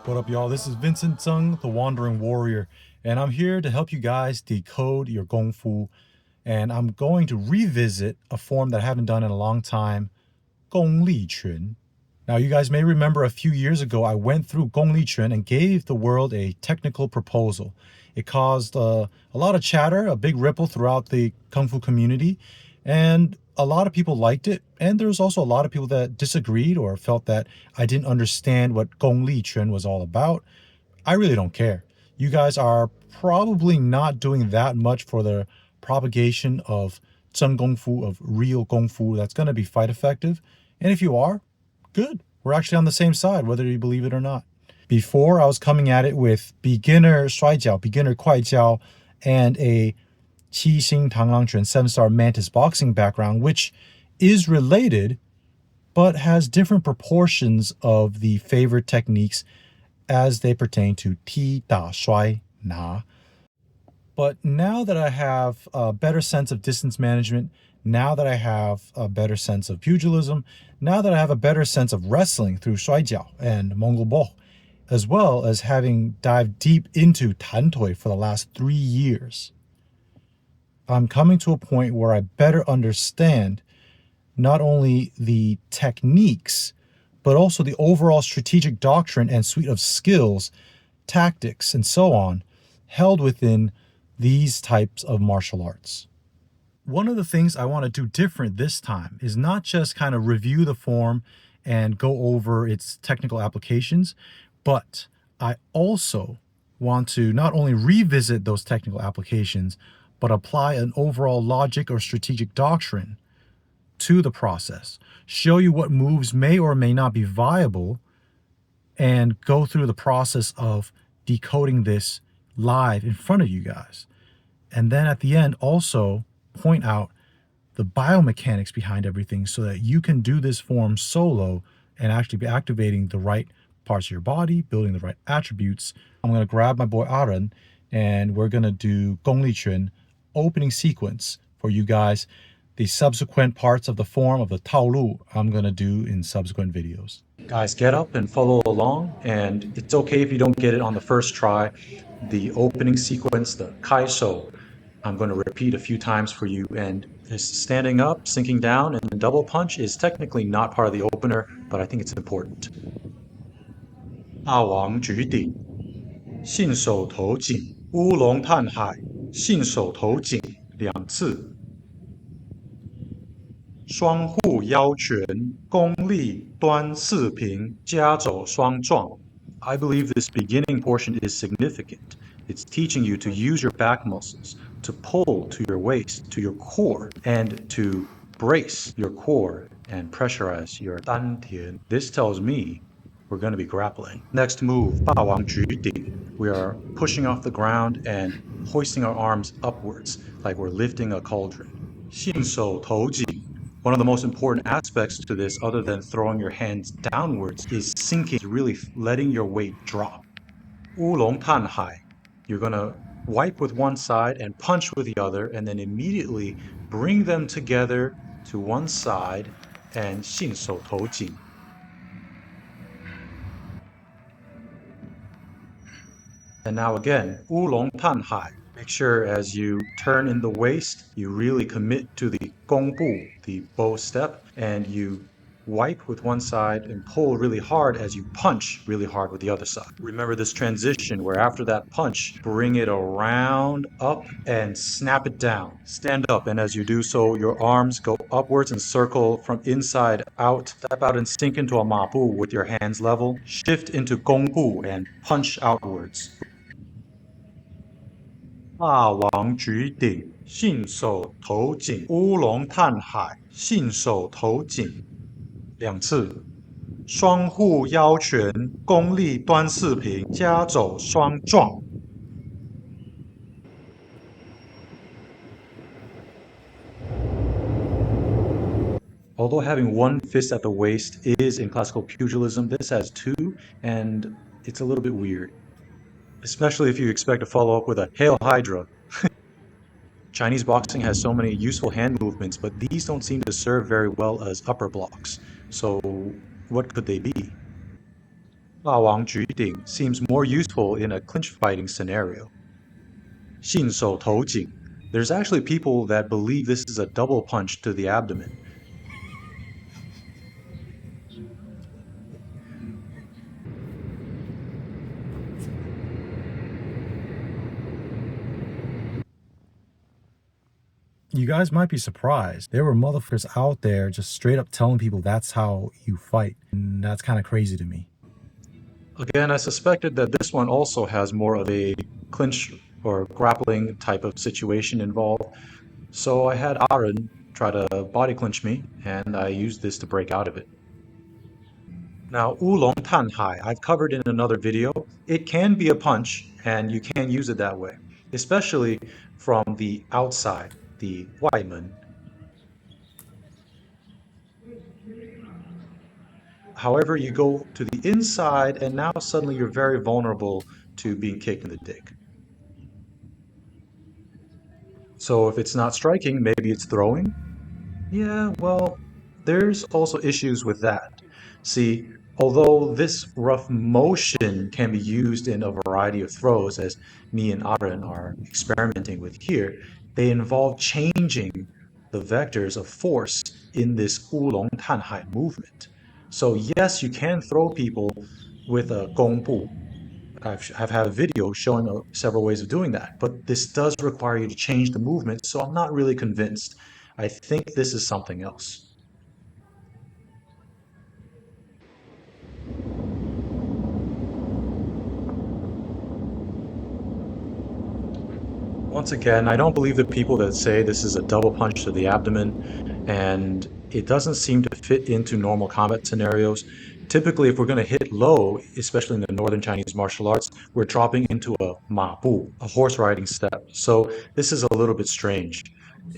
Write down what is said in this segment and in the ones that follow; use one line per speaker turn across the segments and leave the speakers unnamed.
What up, y'all? This is Vincent Zeng, the Wandering Warrior, and I'm here to help you guys decode your Gong Fu. And I'm going to revisit a form that I haven't done in a long time, Gong Li Quan. Now, you guys may remember a few years ago, I went through Gong Li Quan and gave the world a technical proposal. It caused a lot of chatter, a big ripple throughout the Kung Fu community, and a lot of people liked it. And there was also a lot of people that disagreed or felt that I didn't understand what Gong Li Quan was all about. I really don't care. You guys are probably not doing that much for the propagation of Zheng Gong Fu, of real Gong Fu that's going to be fight effective. And if you are, good. We're actually on the same side, whether you believe it or not. Before, I was coming at it with beginner 摔跤, beginner 快跤, and a 七星螳螂拳 7-star mantis boxing background, which is related, but has different proportions of the favorite techniques as they pertain to 踢打摔拿. But now that I have a better sense of distance management, now that I have a better sense of pugilism, now that I have a better sense of wrestling through 摔跤 and Mongol Bo, as well as having dived deep into Tan Toi for the last 3 years, I'm coming to a point where I better understand not only the techniques, but also the overall strategic doctrine and suite of skills, tactics, and so on held within these types of martial arts. One of the things I want to do different this time is not just kind of review the form and go over its technical applications, but I also want to not only revisit those technical applications, but apply an overall logic or strategic doctrine to the process, show you what moves may or may not be viable, and go through the process of decoding this live in front of you guys. And then at the end, also point out the biomechanics behind everything so that you can do this form solo and actually be activating the right parts of your body, building the right attributes. I'm going to grab my boy Aaron, and we're going to do Gongli Quan opening sequence for you guys. The subsequent parts of the form of the taolu I'm going to do in subsequent videos. Guys, get up and follow along, and it's okay if you don't get it on the first try. The opening sequence, the kai shou, I'm going to repeat a few times for you, and just standing up, sinking down, and double punch is technically not part of the opener, but I think it's important. 大王举鼎，信手投井，乌龙探海，信手投井2次。双护腰拳，功力端四平，夹肘双撞。I believe this beginning portion is significant. It's teaching you to use your back muscles, to pull to your waist, to your core, and to brace your core and pressurize your 丹田. This tells me we're going to be grappling. Next move, 霸王举鼎. We are pushing off the ground and hoisting our arms upwards like we're lifting a cauldron. 信手投井. One of the most important aspects to this, other than throwing your hands downwards, is sinking, really letting your weight drop. 乌龙探海. You're going to wipe with one side and punch with the other, and then immediately bring them together to one side and 信手投井. And now again, 乌龙探海. Make sure as you turn in the waist, you really commit to the gong bu, the bow step, and you wipe with one side and pull really hard as you punch really hard with the other side. Remember this transition where after that punch, bring it around, up, and snap it down. Stand up, and as you do so, your arms go upwards and circle from inside out. Step out and sink into a ma bu with your hands level. Shift into gong bu and punch outwards. 霸王举鼎，信手投井，乌龙探海，信手投井2次。双护腰拳，功力端四平，夹肘双撞。Although having one fist at the waist is in classical pugilism, this has 2, and it's a little bit weird. Especially if you expect to follow up with a Hail Hydra. Chinese boxing has so many useful hand movements, but these don't seem to serve very well as upper blocks. So what could they be? 霸王举鼎 seems more useful in a clinch fighting scenario. 信手投井. There's actually people that believe this is a double punch to the abdomen. You guys might be surprised. There were motherfuckers out there just straight up telling people that's how you fight. And that's kind of crazy to me. Again, I suspected that this one also has more of a clinch or grappling type of situation involved. So I had Aaron try to body clinch me, and I used this to break out of it. Now, Oolong Tanhai, I've covered in another video. It can be a punch, and you can use it that way, especially from the outside, the 外门. However, you go to the inside, and now suddenly you're very vulnerable to being kicked in the dick. So if it's not striking, maybe it's throwing? Yeah, well, there's also issues with that. See, although this rough motion can be used in a variety of throws, as me and Aaron are experimenting with here, they involve changing the vectors of force in this Oolong Tanhai movement. So yes, you can throw people with a Gong Bu. I've had a video showing several ways of doing that, but this does require you to change the movement, so I'm not really convinced. I think this is something else. Once again, I don't believe the people that say this is a double punch to the abdomen, and it doesn't seem to fit into normal combat scenarios. Typically, if we're going to hit low, especially in the northern Chinese martial arts, we're dropping into a ma bu, a horse riding step. So this is a little bit strange.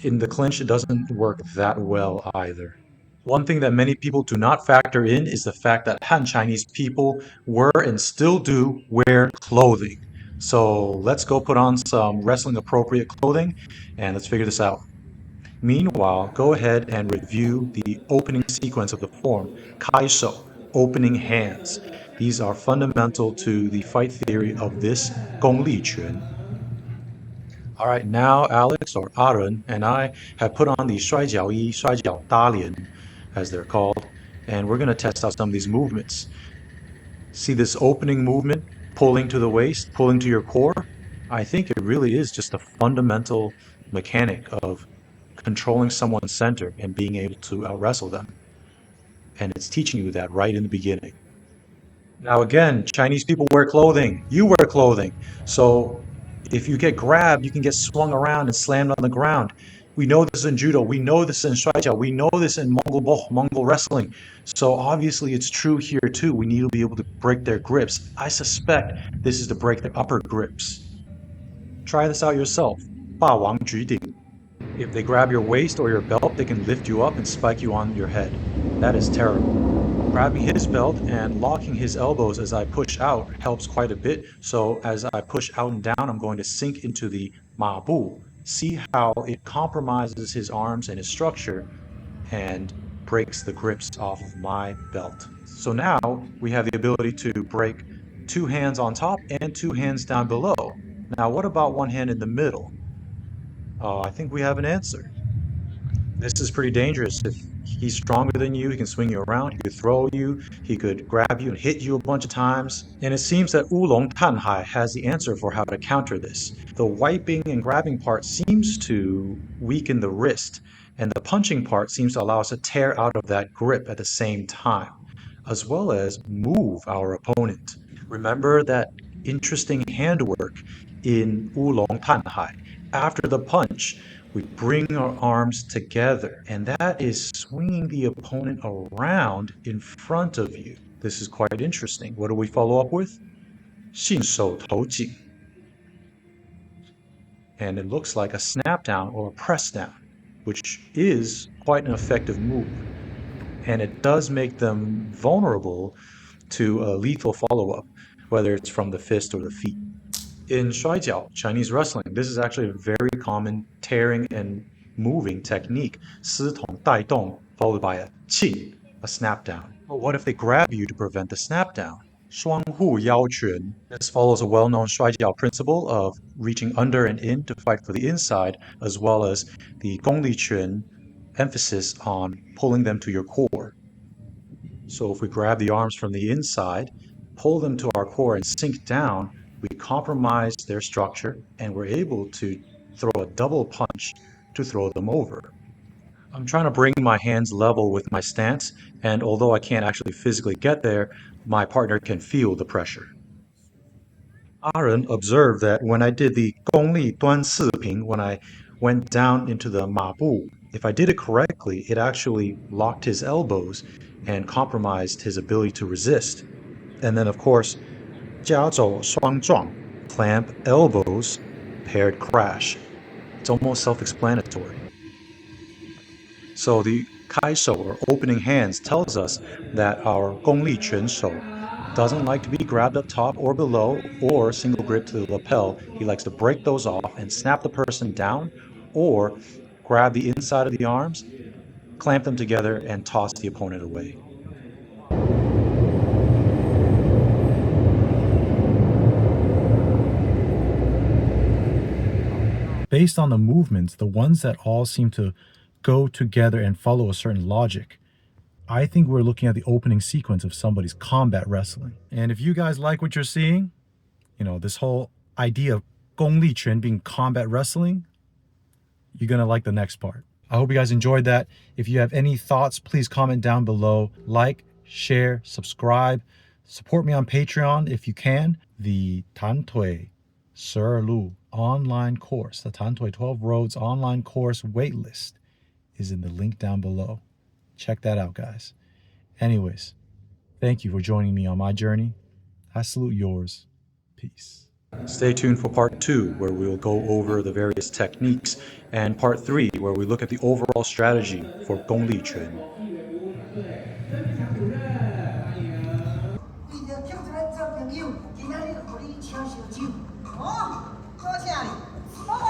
In the clinch, it doesn't work that well either. One thing that many people do not factor in is the fact that Han Chinese people were and still do wear clothing. So let's go put on some wrestling appropriate clothing and let's figure this out. Meanwhile, go ahead and review the opening sequence of the form, 开手, opening hands. These are fundamental to the fight theory of this Gongli Quan. All right, now Alex or Aaron and I have put on the 摔跤衣, 摔跤搭连, as they're called, and we're going to test out some of these movements. See this opening movement, pulling to the waist, pulling to your core? I think it really is just a fundamental mechanic of controlling someone's center and being able to out-wrestle them. And it's teaching you that right in the beginning. Now again, Chinese people wear clothing. You wear clothing. So if you get grabbed, you can get swung around and slammed on the ground. We know this in judo. We know this in shuaijiao. We know this in Mongol wrestling. So obviously it's true here too. We need to be able to break their grips. I suspect this is to break their upper grips. Try this out yourself. 霸王举鼎. If they grab your waist or your belt, they can lift you up and spike you on your head. That is terrible. Grabbing his belt and locking his elbows as I push out helps quite a bit. So as I push out and down, I'm going to sink into the ma bu. See how it compromises his arms and his structure and breaks the grips off of my belt. So now we have the ability to break two hands on top and two hands down below. Now what about one hand in the middle? I think we have an answer. This is pretty dangerous. If he's stronger than you, he can swing you around, he could throw you, he could grab you and hit you a bunch of times. And it seems that Oolong Tanhai has the answer for how to counter this. The wiping and grabbing part seems to weaken the wrist, and the punching part seems to allow us to tear out of that grip at the same time, as well as move our opponent. Remember that interesting handwork in Oolong Tanhai. After the punch, we bring our arms together, and that is swinging the opponent around in front of you. This is quite interesting. What do we follow up with? 信手投井. And it looks like a snap down or a press down, which is quite an effective move. And it does make them vulnerable to a lethal follow-up, whether it's from the fist or the feet. In shuaijiao, Chinese wrestling, this is actually a very common tearing and moving technique. 司统带动 followed by a qin, a snap down. But what if they grab you to prevent the snap down? 双户腰拳. This follows a well-known 摔跤 principle of reaching under and in to fight for the inside, as well as the Gongli Quan emphasis on pulling them to your core. So if we grab the arms from the inside, pull them to our core and sink down, we compromise their structure and we're able to throw a double punch to throw them over. I'm trying to bring my hands level with my stance, and although I can't actually physically get there, my partner can feel the pressure. Aaron observed that when I did the Gongli Quan when I went down into the Ma Bu, if I did it correctly, it actually locked his elbows and compromised his ability to resist. And then, of course, 加走双撞, clamp elbows, paired crash. It's almost self-explanatory. So the kaishou, or opening hands, tells us that our Gongli Quan shou doesn't like to be grabbed up top or below or single grip to the lapel. He likes to break those off and snap the person down or grab the inside of the arms, clamp them together, and toss the opponent away. Based on the movements, the ones that all seem to go together and follow a certain logic, I think we're looking at the opening sequence of somebody's combat wrestling. And if you guys like what you're seeing, you know, this whole idea of Gongli Quan being combat wrestling, you're going to like the next part. I hope you guys enjoyed that. If you have any thoughts, please comment down below. Like, share, subscribe. Support me on Patreon if you can. The Tan Tui Sir Lu online course, the Tan Tui 12 Roads online course waitlist is in the link down below. Check that out, guys. Anyways, thank you for joining me on my journey. I salute yours. Peace. Stay tuned for part 2, where we will go over the various techniques, and part 3, where we look at the overall strategy for Gongli Quan.
哦，多谢你。